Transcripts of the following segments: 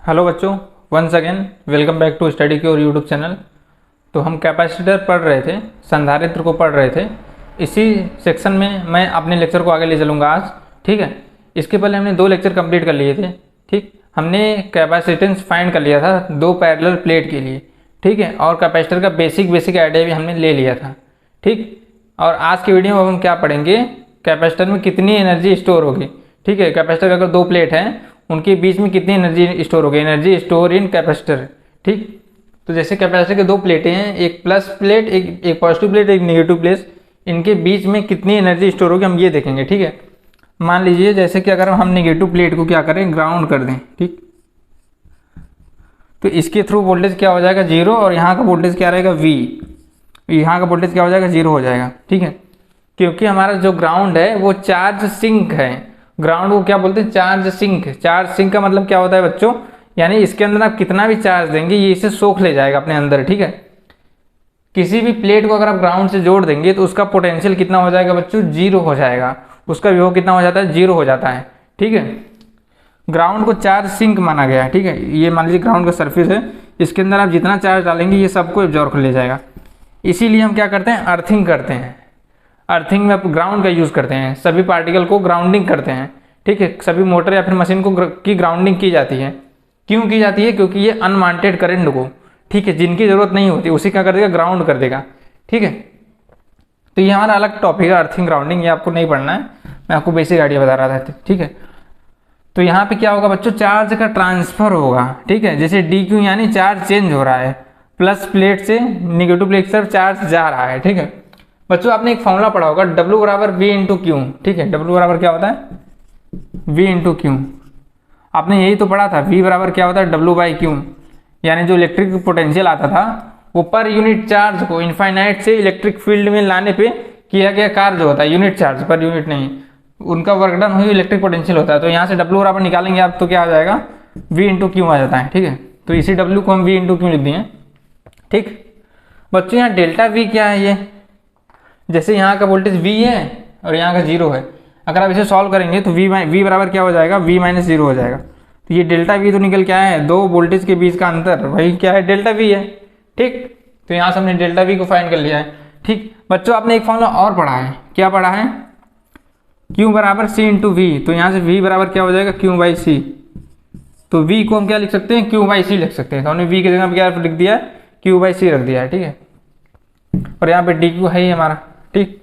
Hello बच्चों, once again welcome back to Study Cure YouTube channel. तो हम capacitor पढ़ रहे थे, संधारित्र को पढ़ रहे थे। इसी सेक्शन में मैं अपने लेक्चर को आगे ले चलूँगा आज। ठीक है, इसके पहले हमने 2 लेक्चर कंप्लीट कर लिए थे। ठीक, हमने कैपेसिटेंस फाइंड कर लिया था 2 पैरेलल प्लेट के लिए। ठीक है, और कैपेसिटर का बेसिक आइडिया भी हमने ले लिया था। ठीक, और आज की वीडियो में हम क्या पढ़ेंगे, कैपेसिटर में कितनी एनर्जी स्टोर होगी। ठीक है, कैपेसिटर का अगर 2 प्लेट हैं उनके बीच में कितनी एनर्जी स्टोर होगी, एनर्जी स्टोर इन कैपेसिटर। ठीक, तो जैसे कैपेसिटर के 2 प्लेटें हैं, एक प्लस प्लेट, एक पॉजिटिव प्लेट, एक नेगेटिव प्लेट, इनके बीच में कितनी एनर्जी स्टोर होगी हम ये देखेंगे। ठीक है, मान लीजिए जैसे कि अगर हम नेगेटिव प्लेट को क्या करें, ग्राउंड कर दें। ठीक, तो इसके थ्रू वोल्टेज क्या हो जाएगा, 0, और यहाँ का वोल्टेज क्या रहेगा, V। यहाँ का वोल्टेज क्या हो जाएगा, 0 हो जाएगा। ठीक है, क्योंकि हमारा जो ग्राउंड है वो चार्ज सिंक है। ग्राउंड को क्या बोलते हैं, चार्ज सिंक। चार्ज सिंक का मतलब क्या होता है बच्चों, यानी इसके अंदर आप कितना भी चार्ज देंगे ये इसे सोख ले जाएगा अपने अंदर। ठीक है, किसी भी प्लेट को अगर आप ग्राउंड से जोड़ देंगे तो उसका पोटेंशियल कितना हो जाएगा बच्चों, 0 हो जाएगा। उसका विभव कितना हो जाता है, 0 हो जाता है। ठीक है, ग्राउंड को चार्ज सिंक माना गया है। ठीक है, ये मान लीजिए ग्राउंड का सरफेस है, इसके अंदर आप जितना चार्ज डालेंगे ये सबको एब्जॉर्ब कर ले जाएगा। इसीलिए हम क्या करते हैं, अर्थिंग करते हैं। अर्थिंग में आप ग्राउंड का यूज़ करते हैं, सभी पार्टिकल को ग्राउंडिंग करते हैं। ठीक है, सभी मोटर या फिर मशीन को की ग्राउंडिंग की जाती है। क्यों की जाती है, क्योंकि ये अनवांटेड करंट को, ठीक है, जिनकी ज़रूरत नहीं होती उसी क्या कर देगा, ग्राउंड कर देगा। ठीक है, तो ये हमारा अलग टॉपिक है, अर्थिंग ग्राउंडिंग, ये आपको नहीं पढ़ना है, मैं आपको बेसिक आइडिया बता रहा था। ठीक है, तो यहाँ पे क्या होगा बच्चों, चार्ज का ट्रांसफर होगा। ठीक है, जैसे DQ यानी चार्ज चेंज हो रहा है, प्लस प्लेट से नेगेटिव प्लेट की तरफ चार्ज जा रहा है। ठीक है बच्चों, आपने एक फॉर्मूला पढ़ा होगा, W बराबर V इंटू क्यू। ठीक है, W बराबर क्या होता है, V इंटू क्यू। आपने यही तो पढ़ा था, V बराबर क्या होता है, W बाई क्यू। यानी जो इलेक्ट्रिक पोटेंशियल आता था वो पर यूनिट चार्ज को इनफाइनाइट से इलेक्ट्रिक फील्ड में लाने पे किया गया कार्य जो होता है, यूनिट चार्ज पर यूनिट नहीं, उनका वर्क डन हुई इलेक्ट्रिक पोटेंशियल होता है। तो यहाँ से W बराबर निकालेंगे आप तो क्या आ जाएगा, V इंटू क्यू आ जाता है। ठीक है, तो इसी W को हम V इंटू क्यू लिख दिए। ठीक बच्चों, यहाँ डेल्टा V क्या है, ये जैसे यहाँ का वोल्टेज V है और यहाँ का 0 है, अगर आप इसे सॉल्व करेंगे तो V बराबर क्या हो जाएगा, V माइनस 0 हो जाएगा। तो ये डेल्टा V तो निकल क्या है, 2 वोल्टेज के बीच का अंतर, वही क्या है, डेल्टा V है। ठीक, तो यहाँ से हमने डेल्टा V को फाइंड कर लिया है। ठीक बच्चों, आपने एक फॉर्मूला और पढ़ा है, क्या पढ़ा है, Q बराबर C इंटू V। तो यहाँ से V बराबर क्या हो जाएगा, Q बाई C। तो V को हम क्या लिख सकते हैं, Q बाई C लिख सकते हैं। तो हमने V की जगह पर क्या लिख दिया है, Q बाई C रख दिया है। ठीक है, और यहाँ पे DQ है ही हमारा। ठीक,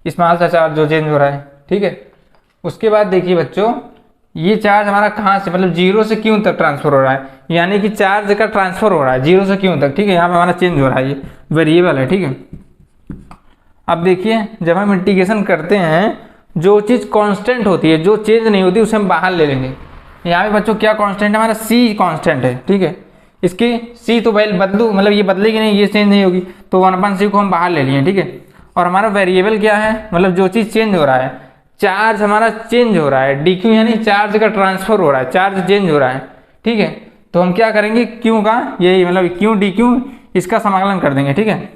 स्मॉल सा चार्ज जो चेंज हो रहा है। ठीक है, उसके बाद देखिए बच्चों, ये चार्ज हमारा कहाँ से, मतलब 0 से Q तक ट्रांसफर हो रहा है, यानी कि चार्ज का ट्रांसफर हो रहा है 0 से Q तक। ठीक है, यहाँ पे हमारा चेंज हो रहा है, ये वेरिएबल है। ठीक है, अब देखिए जब हम इंटीग्रेशन करते हैं, जो चीज़ कांस्टेंट होती है, जो चेंज नहीं होती उसे हम बाहर ले लेंगे। यहाँ पे बच्चों क्या कांस्टेंट है, हमारा C कांस्टेंट है। ठीक है, इसकी C तो बदलू, मतलब ये बदलेगी नहीं, ये चेंज नहीं होगी, तो 1/C को हम बाहर ले लिए। ठीक है, और हमारा वेरिएबल क्या है, मतलब जो चीज़ चेंज हो रहा है, चार्ज हमारा चेंज हो रहा है, DQ यानी चार्ज का ट्रांसफर हो रहा है, चार्ज चेंज हो रहा है। ठीक है, तो हम क्या करेंगे, Q का यही मतलब Q DQ इसका समाकलन कर देंगे। ठीक है,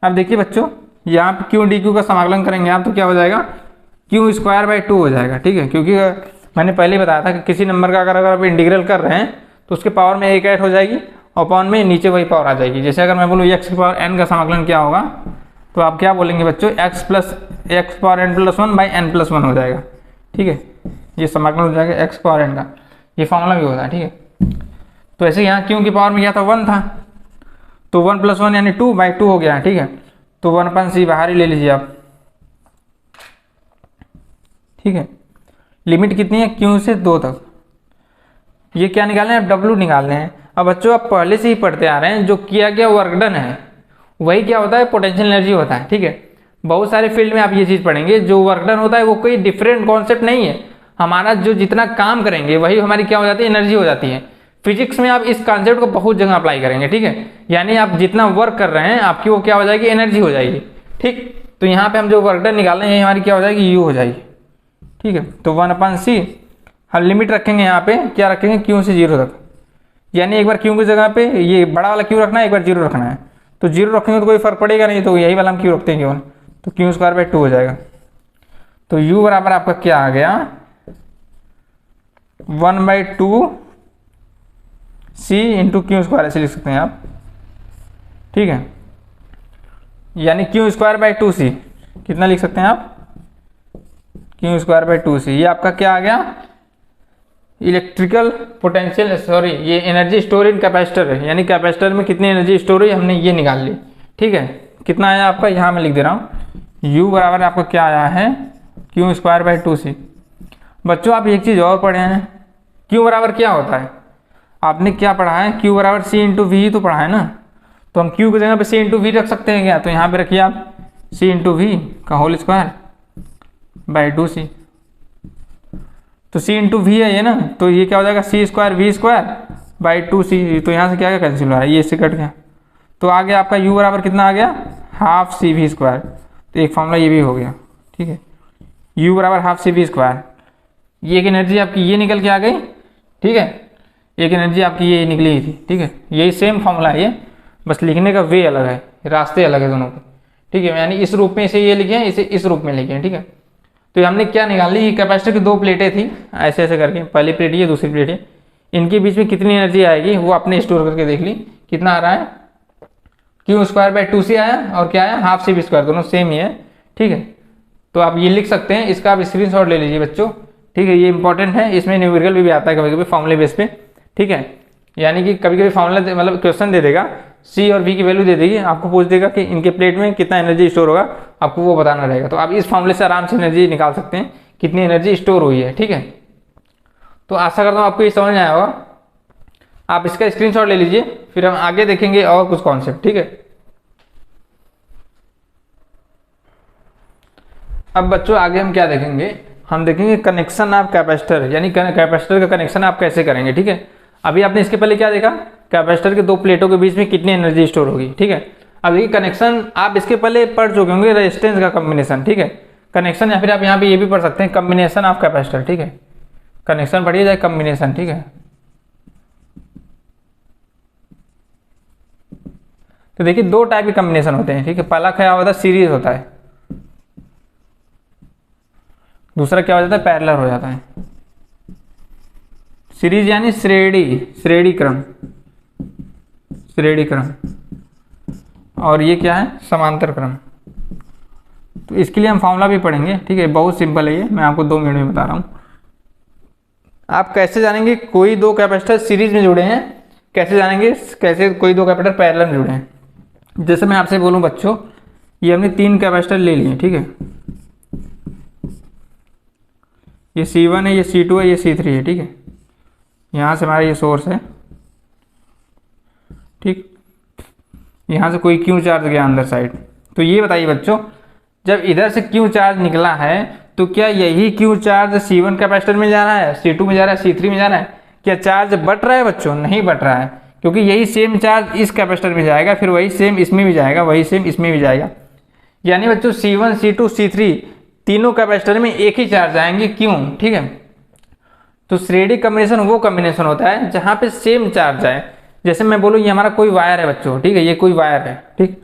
अब देखिए बच्चों, यहाँ पे Q DQ का समाकलन करेंगे आप तो क्या हो जाएगा, Q स्क्वायर बाई 2 हो जाएगा। ठीक है, क्योंकि मैंने पहले बताया था कि किसी नंबर का अगर आप इंटीग्रल कर रहे हैं तो उसके पावर में 1 ऐड हो जाएगी और पावर में नीचे वही पावर आ जाएगी। जैसे अगर मैं बोलूँ x की पावर n का समाकलन क्या होगा, तो आप क्या बोलेंगे बच्चों, x power n plus 1 by n plus 1 हो जाएगा। ठीक है, ये समाकलन हो जाएगा x पावर n का, ये फॉर्मूला भी होता है। ठीक है, तो ऐसे यहाँ Q की पावर में क्या था, 1 था, तो 1 प्लस 1 यानी 2 बाई 2 हो गया। ठीक है, तो 1/C बाहर ही ले लीजिए आप। ठीक है, लिमिट कितनी है, Q से 2 तक। ये क्या निकालना है, W निकालने हैं। अब बच्चों आप पहले से ही पढ़ते आ रहे हैं, जो किया गया वर्क डन है वही क्या होता है, पोटेंशियल एनर्जी होता है। ठीक है, बहुत सारे फील्ड में आप ये चीज़ पढ़ेंगे, जो वर्क डन होता है वो कोई डिफरेंट कॉन्सेप्ट नहीं है, हमारा जो जितना काम करेंगे वही हमारी क्या हो जाती है, एनर्जी हो जाती है। फिजिक्स में आप इस कॉन्सेप्ट को बहुत जगह अप्लाई करेंगे। ठीक है, यानी आप जितना वर्क कर रहे हैं आपकी वो क्या हो जाएगी, एनर्जी हो जाएगी। ठीक, तो यहाँ पे हम जो वर्क डन निकाल रहे हैं हमारी क्या हो जाएगी, U हो जाएगी। ठीक है, तो 1/C हम लिमिट रखेंगे, यहाँ पे क्या रखेंगे, Q से 0 तक, यानी एक बार Q की जगह पे ये बड़ा वाला Q रखना है, एक बार 0 रखना है। तो 0 रखेंगे तो कोई फर्क पड़ेगा नहीं, तो यही वाला हम Q रखते हैं केवल, तो Q स्क्वायर बाई 2 हो जाएगा। तो U बराबर आपका क्या आ गया, 1/2 सी इंटू क्यू स्क्वायर ऐसे लिख सकते हैं आप, ठीक है। यानी क्यू स्क्वायर बाई 2c कितना लिख सकते हैं आप, क्यू स्क्वायर बाई 2c। ये आपका क्या आ गया, इलेक्ट्रिकल पोटेंशियल, सॉरी ये एनर्जी स्टोर इन कैपेसिटर है, यानी कैपेसिटर में कितनी एनर्जी स्टोर हुई हमने ये निकाल ली, ठीक है। कितना आया आपका, यहाँ मैं लिख दे रहा हूँ, U बराबर आपका क्या आया है, क्यू स्क्वायर बाई 2c। बच्चों आप एक चीज़ और पढ़े हैं, Q बराबर क्या होता है, आपने क्या पढ़ा है, Q बराबर C इंटू वी तो पढ़ा है ना, तो हम Q की जगह पे C इंटू वी रख सकते हैं क्या, तो यहाँ पे रखिए आप C इंटू वी का होल स्क्वायर बाई 2c। तो C इंटू वी है ये ना, तो ये क्या हो जाएगा C square V square by 2c। तो यहाँ से क्या क्या कैंसिल हो रहा है, ये इससे कट गया, तो आगे आपका U बराबर कितना आ गया, हाफ सी वी स्क्वायर। तो एक फॉर्मूला ये भी हो गया, ठीक है, U बराबर हाफ सी वी स्क्वायर। ये एक एनर्जी आपकी ये निकल के आ गई, ठीक है, एक एनर्जी आपकी ये निकली थी, ठीक है। यही सेम फॉर्मूला है ये, बस लिखने का वे अलग है, रास्ते अलग है दोनों के, ठीक है। यानी इस रूप में इसे ये लिखे हैं, इसे इस रूप में लिखे हैं, ठीक है। तो हमने क्या निकाल ली, कैपेसिटर की दो प्लेटें थी ऐसे ऐसे करके, पहली प्लेट ये दूसरी प्लेट है, इनके बीच में कितनी एनर्जी आएगी वो आपने स्टोर करके देख ली, कितना आ रहा है, क्यू स्क्वायर बाई 2c आया और क्या आया, हाफ सी वी स्क्वायर, दोनों सेम ही है, ठीक है। तो आप ये लिख सकते हैं, इसका आप स्क्रीनशॉट ले लीजिए बच्चों, ठीक है। ये इंपॉर्टेंट है, इसमें न्यूमेरिकल भी आता है कभी कभी फॉर्मूले बेस पे, ठीक है। यानी कि कभी कभी फॉर्मूला मतलब क्वेश्चन दे देगा, सी और वी की वैल्यू दे देगी, आपको पूछ देगा कि इनके प्लेट में कितना एनर्जी स्टोर होगा, आपको वो बताना रहेगा। तो आप इस फॉर्मूले से आराम से एनर्जी निकाल सकते हैं, कितनी एनर्जी स्टोर हुई है, ठीक है। तो आशा करता हूँ आपको ये समझ में आया होगा, आप इसका स्क्रीनशॉट ले लीजिए, फिर हम आगे देखेंगे और कुछ कॉन्सेप्ट, ठीक है। अब बच्चों आगे हम क्या देखेंगे, हम देखेंगे कनेक्शन ऑफ कैपेसिटर, यानी कैपेसिटर का कनेक्शन आप कैसे करेंगे, ठीक है। अभी आपने इसके पहले क्या देखा, कैपेसिटर के दो प्लेटों के बीच में कितनी एनर्जी स्टोर होगी, ठीक है। अब देखिए कनेक्शन आप इसके पहले पढ़ चुके होंगे, रेजिस्टेंस का कॉम्बिनेशन, ठीक है, कनेक्शन, या फिर आप यहाँ पे ये भी पढ़ सकते हैं कॉम्बिनेशन ऑफ कैपेसिटर, ठीक है। कनेक्शन पढ़िए जाए कॉम्बिनेशन, ठीक है। तो देखिए दो टाइप के कॉम्बिनेशन होते हैं, ठीक है। पहला क्या होता है, सीरीज होता है, दूसरा क्या हो जाता है, पैरेलल हो जाता है। सीरीज यानी श्रेणी क्रम, और ये क्या है, समांतर क्रम। तो इसके लिए हम फॉर्मूला भी पढ़ेंगे, ठीक है, बहुत सिंपल है ये, मैं आपको 2 मिनट में बता रहा हूँ। आप कैसे जानेंगे कोई दो कैपेसिटर सीरीज में जुड़े हैं, कैसे जानेंगे कैसे कोई दो कैपेसिटर पैरेलल में जुड़े हैं। जैसे मैं आपसे बोलूं बच्चों, ये हमने 3 कैपेसिटर ले लिए, ठीक है, ये C1 है, ये C2 है, ये C3 है, ठीक है। यहाँ से हमारा ये सोर्स है, ठीक, यहाँ से कोई क्यू चार्ज गया अंदर साइड। तो ये बताइए बच्चों, जब इधर से क्यू चार्ज निकला है तो क्या यही क्यू चार्ज C1 कैपेसिटर में जा रहा है, C2 में जा रहा है, C3 में जा रहा है, क्या चार्ज बट रहा है बच्चों, नहीं बट रहा है, क्योंकि यही सेम चार्ज इस कैपेसिटर में जाएगा, फिर वही सेम इसमें भी जाएगा, वही सेम इसमें भी जाएगा। यानी बच्चों C1 C2 C3 तीनों कैपेसिटर में एक ही चार्ज आएंगे, क्यों, ठीक है। तो श्रेणी कॉम्बिनेशन वो कॉम्बिनेशन होता है जहां पे सेम चार्ज आए। जैसे मैं बोलूँ ये हमारा कोई वायर है बच्चों, ठीक है, ये कोई वायर है, ठीक,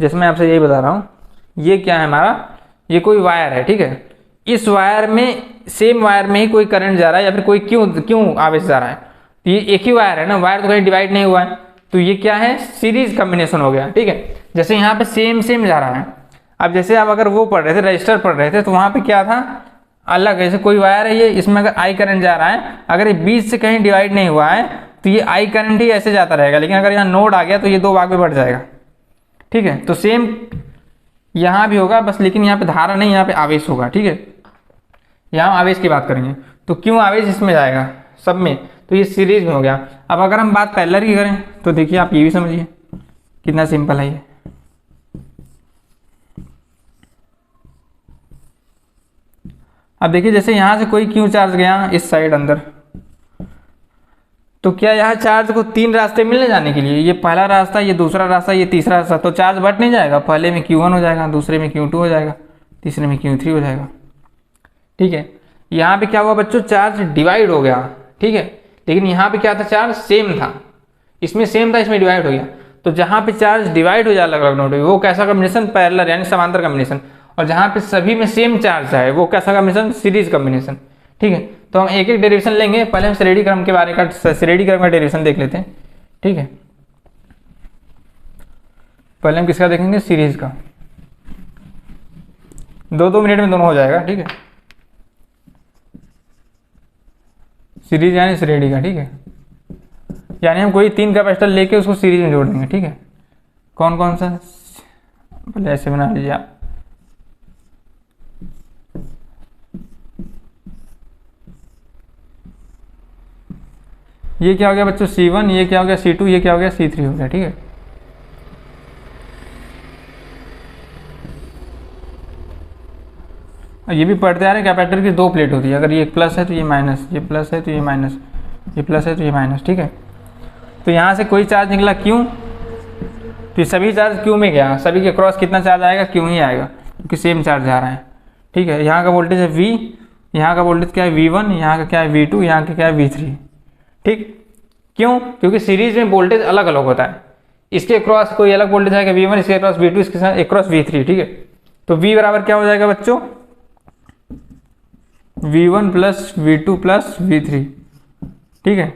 जैसे मैं आपसे यही बता रहा हूँ, ये क्या है हमारा, ये कोई वायर है, ठीक है। इस वायर में सेम वायर में ही कोई करंट जा रहा है या फिर कोई क्यों आवेश जा रहा है, तो ये एक ही वायर है ना, वायर तो कहीं डिवाइड नहीं हुआ है, तो ये क्या है, सीरीज कॉम्बिनेशन हो गया, ठीक है। जैसे यहाँ पे सेम जा रहा है। अब जैसे आप अगर वो पढ़ रहे थे, रजिस्टर पढ़ रहे थे, तो वहाँ पे क्या था, अलग, जैसे कोई वायर है ये, इसमें अगर आई करंट जा रहा है, अगर ये बीच से कहीं डिवाइड नहीं हुआ है तो ये आई करंट ही ऐसे जाता रहेगा, लेकिन अगर यहाँ नोड आ गया तो ये 2 भाग में बढ़ जाएगा, ठीक है। तो सेम यहाँ भी होगा, बस लेकिन यहाँ पे धारा नहीं, यहाँ पे आवेश होगा, ठीक है। यहाँ आवेश की बात करेंगे तो क्यों आवेश इसमें जाएगा सब में, तो ये सीरीज में हो गया। अब अगर हम बात पैरेलल की करें तो देखिए आप ये भी समझिए कितना सिंपल है ये। अब देखिए जैसे यहाँ से कोई क्यू चार्ज गया इस साइड अंदर, तो क्या यहाँ चार्ज को 3 रास्ते मिलने जाने के लिए, ये पहला रास्ता, ये दूसरा रास्ता, ये तीसरा रास्ता, तो चार्ज बट नहीं जाएगा, पहले में Q1 हो जाएगा, दूसरे में Q2 हो जाएगा, तीसरे में Q3 हो जाएगा, ठीक है। यहाँ पे क्या हुआ बच्चों, चार्ज डिवाइड हो गया, ठीक है, लेकिन यहाँ पे क्या था, चार्ज सेम था, इसमें सेम था, इसमें डिवाइड हो गया। तो जहाँ पे चार्ज डिवाइड हो जाए अलग अलग नोड में, वो कैसा कॉम्बिनेशन, पैरेलल यानी समांतर कॉम्बिनेशन, और जहाँ पे सभी में सेम चार्ज है वो कैसा कॉम्बिनेशन, सीरीज कॉम्बिनेशन, ठीक है। तो हम एक एक डेरिवेशन लेंगे, पहले हम श्रेणी क्रम के बारे का श्रेणी क्रम का डेरिवेशन देख लेते हैं, ठीक है। पहले हम किसका देखेंगे, सीरीज का। 2-2 मिनट में दोनों हो जाएगा, ठीक है। सीरीज यानी श्रेणी का, ठीक है। यानी हम कोई 3 कैपेसिटर लेके उसको सीरीज में जोड़ देंगे, ठीक है। कौन कौन सा, पहले ऐसे बना लीजिए आप। ये क्या हो गया बच्चों, C1, ये क्या हो गया C2, ये क्या हो गया C3 हो गया, ठीक है। ये भी पढ़ते आ रहे हैं, कैपेसिटर की 2 प्लेट होती है, अगर ये प्लस है तो ये माइनस, ये प्लस है तो ये माइनस, ये प्लस है तो ये माइनस, ठीक है। तो यहाँ से कोई चार्ज निकला Q, तो ये सभी चार्ज Q में गया, सभी के क्रॉस कितना चार्ज आएगा, Q ही आएगा, क्योंकि सेम चार्ज आ रहा है, ठीक है। यहाँ का वोल्टेज है V, यहाँ का वोल्टेज क्या है V1, यहाँ का क्या है V2, यहाँ का क्या है V3, ठीक। क्यों, क्योंकि सीरीज में वोल्टेज अलग अलग होता है, इसके क्रॉस कोई अलग वोल्टेज आएगा V1, इसके क्रॉस V2, इसके साथ एक क्रॉस V3, ठीक है। तो V बराबर क्या हो जाएगा बच्चों, V1 plus V2 plus V3, ठीक है।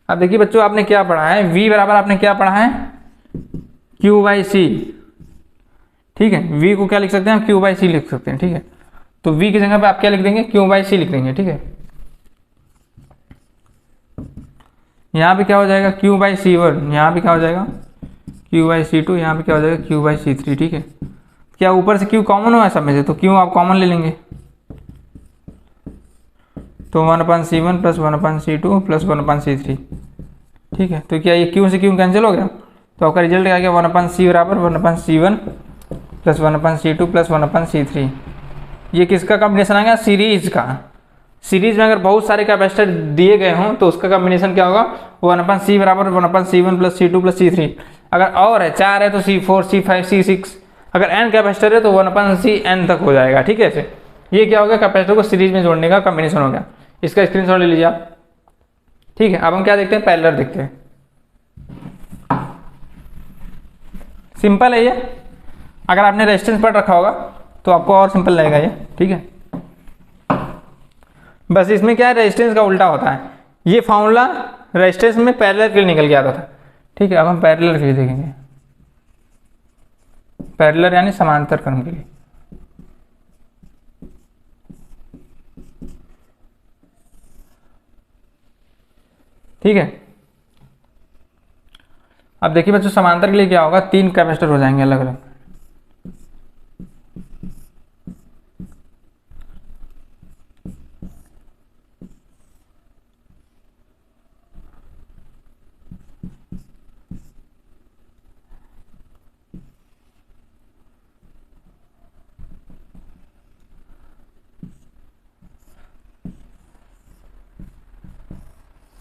अब देखिए बच्चों, आपने क्या पढ़ा है, V बराबर आपने क्या पढ़ा है, Q/C, ठीक है। V को क्या लिख सकते हैं, Q/C लिख सकते हैं, ठीक है। तो V की जगह पे आप क्या लिख देंगे, Q/C लिख देंगे, ठीक है। यहाँ पे क्या हो जाएगा, Q/C1, यहाँ पे क्या हो जाएगा Q/C2, यहाँ पे क्या हो जाएगा Q/C3, ठीक है। क्या ऊपर से Q कॉमन हुआ है सब में से, तो Q आप कॉमन ले लेंगे, तो 1/C1 plus 1/C2 plus 1/C3, ठीक है। तो क्या ये Q से Q कैंसिल हो गया, तो आपका रिजल्ट क्या गया, 1/C बराबर 1/C1 plus 1/C2 plus 1/C3। ये किसका कॉम्बिनेशन आ गया, सीरीज का। सीरीज में अगर बहुत सारे कैपेसिटर दिए गए हों तो उसका कॉम्बिनेशन क्या होगा, 1/C बराबर 1/C1 plus C2 plus C3। अगर और है 4 है तो C4 C5 C6, अगर n कैपेसिटर है तो 1/CN तक हो जाएगा, ठीक है। ऐसे ये क्या हो गया, कैपेसिटर को सीरीज में जोड़ने का कॉम्बिनेशन हो गया। इसका स्क्रीनशॉट ले लीजिए आप, ठीक है। अब हम क्या देखते हैं, पैरेलल देखते हैं। सिंपल है ये, अगर आपने रेजिस्टेंस पढ़ रखा होगा तो आपको और सिंपल लगेगा ये, ठीक है। बस इसमें क्या है, रेजिस्टेंस का उल्टा होता है। ये फॉर्मूला रेजिस्टेंस में पैरेलल के लिए निकल के आता था, ठीक है। अब हम पैरेलल के लिए देखेंगे, पैरेलल यानी समांतर क्रम के लिए। ठीक है। अब देखिए बच्चों, समांतर के लिए क्या होगा, 3 कैपेसिटर हो जाएंगे अलग अलग,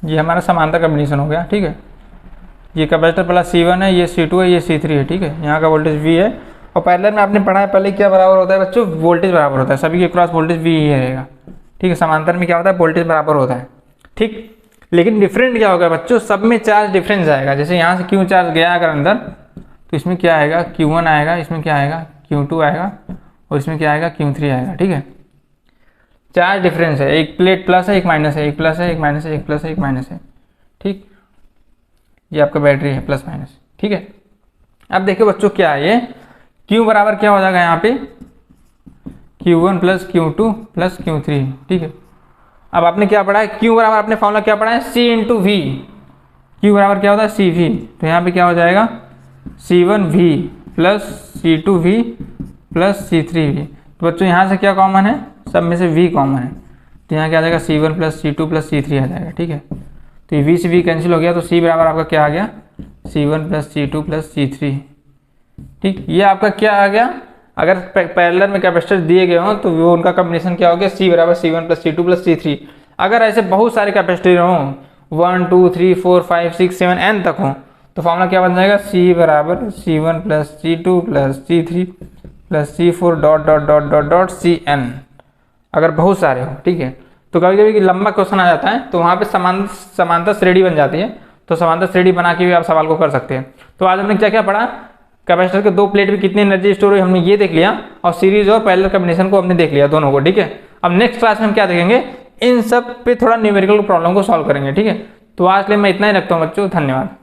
ये हमारा समांतर कॉम्बिनेशन हो गया, ठीक है। ये कैपेसिटर प्लस C1 है, ये C2 है, ये C3 है, ठीक है। यहाँ का वोल्टेज V है, और पैरेलल में आपने पढ़ा है पहले क्या बराबर होता है बच्चों, वोल्टेज बराबर होता है, सभी के क्रॉस वोल्टेज V ही रहेगा, ठीक है। समांतर में क्या होता है, वोल्टेज बराबर होता है, ठीक। लेकिन डिफरेंट क्या होगा बच्चों, सब में चार्ज डिफरेंस आएगा। जैसे यहाँ से Q चार्ज गया अगर अंदर, तो इसमें क्या आएगा, Q1 आएगा, इसमें क्या आएगा Q2 आएगा, और इसमें क्या आएगा Q3 आएगा, ठीक है। चार्ज डिफरेंस है, एक प्लेट प्लस है एक माइनस है, एक प्लस है एक माइनस है, एक प्लस है एक माइनस है, ठीक। ये आपका बैटरी है प्लस माइनस, ठीक है। अब देखिए बच्चों क्या है ये, Q बराबर क्या हो जाएगा यहाँ पे, Q1 plus Q2 plus Q3, ठीक है। अब आपने क्या पढ़ा है, Q बराबर आपने फॉर्मूला क्या पढ़ा है, C इंटू V। Q बराबर क्या होता है, CV। तो यहाँ पे क्या हो जाएगा, C1V plus C2V plus C3V। तो बच्चों यहाँ से क्या कॉमन है, सब में से V कॉमन है, तो यहाँ क्या आ जाएगा, C1 plus C2 plus C3 आ जाएगा, ठीक है। तो ये V से V कैंसिल हो गया, तो C बराबर आपका क्या आ गया, C1 plus C2 plus C3, ठीक। ये आपका क्या आ गया, अगर पैरेलल में कैपेसिटर दिए गए हों तो वो उनका कॉम्बिनेशन क्या हो गया, C बराबर C1 plus C2 plus C3। अगर ऐसे बहुत सारे कैपेसिटर हों, 1 2 3 4 5 6 7 n तक हों, तो फॉर्मूला क्या बन जाएगा, C बराबर C1 plus C2 plus C3 plus C4 dot dot dot dot dot CN, अगर बहुत सारे हो, ठीक है। तो कभी कभी लंबा क्वेश्चन आ जाता है तो वहाँ पे समांतर श्रेणी बन जाती है, तो समांतर श्रेणी बना के भी आप सवाल को कर सकते हैं। तो आज हमने क्या क्या पढ़ा, कैपेसिटर के 2 प्लेट में कितनी एनर्जी स्टोर हुई हमने ये देख लिया, और सीरीज और पैरेलल कॉम्बिनेशन को हमने देख लिया दोनों को, ठीक है। अब नेक्स्ट क्लास में हम क्या देखेंगे, इन सब पे थोड़ा न्यूमेरिकल प्रॉब्लम को सॉल्व करेंगे। ठीक है, तो आज के लिए मैं इतना ही रखता हूँ बच्चों, धन्यवाद।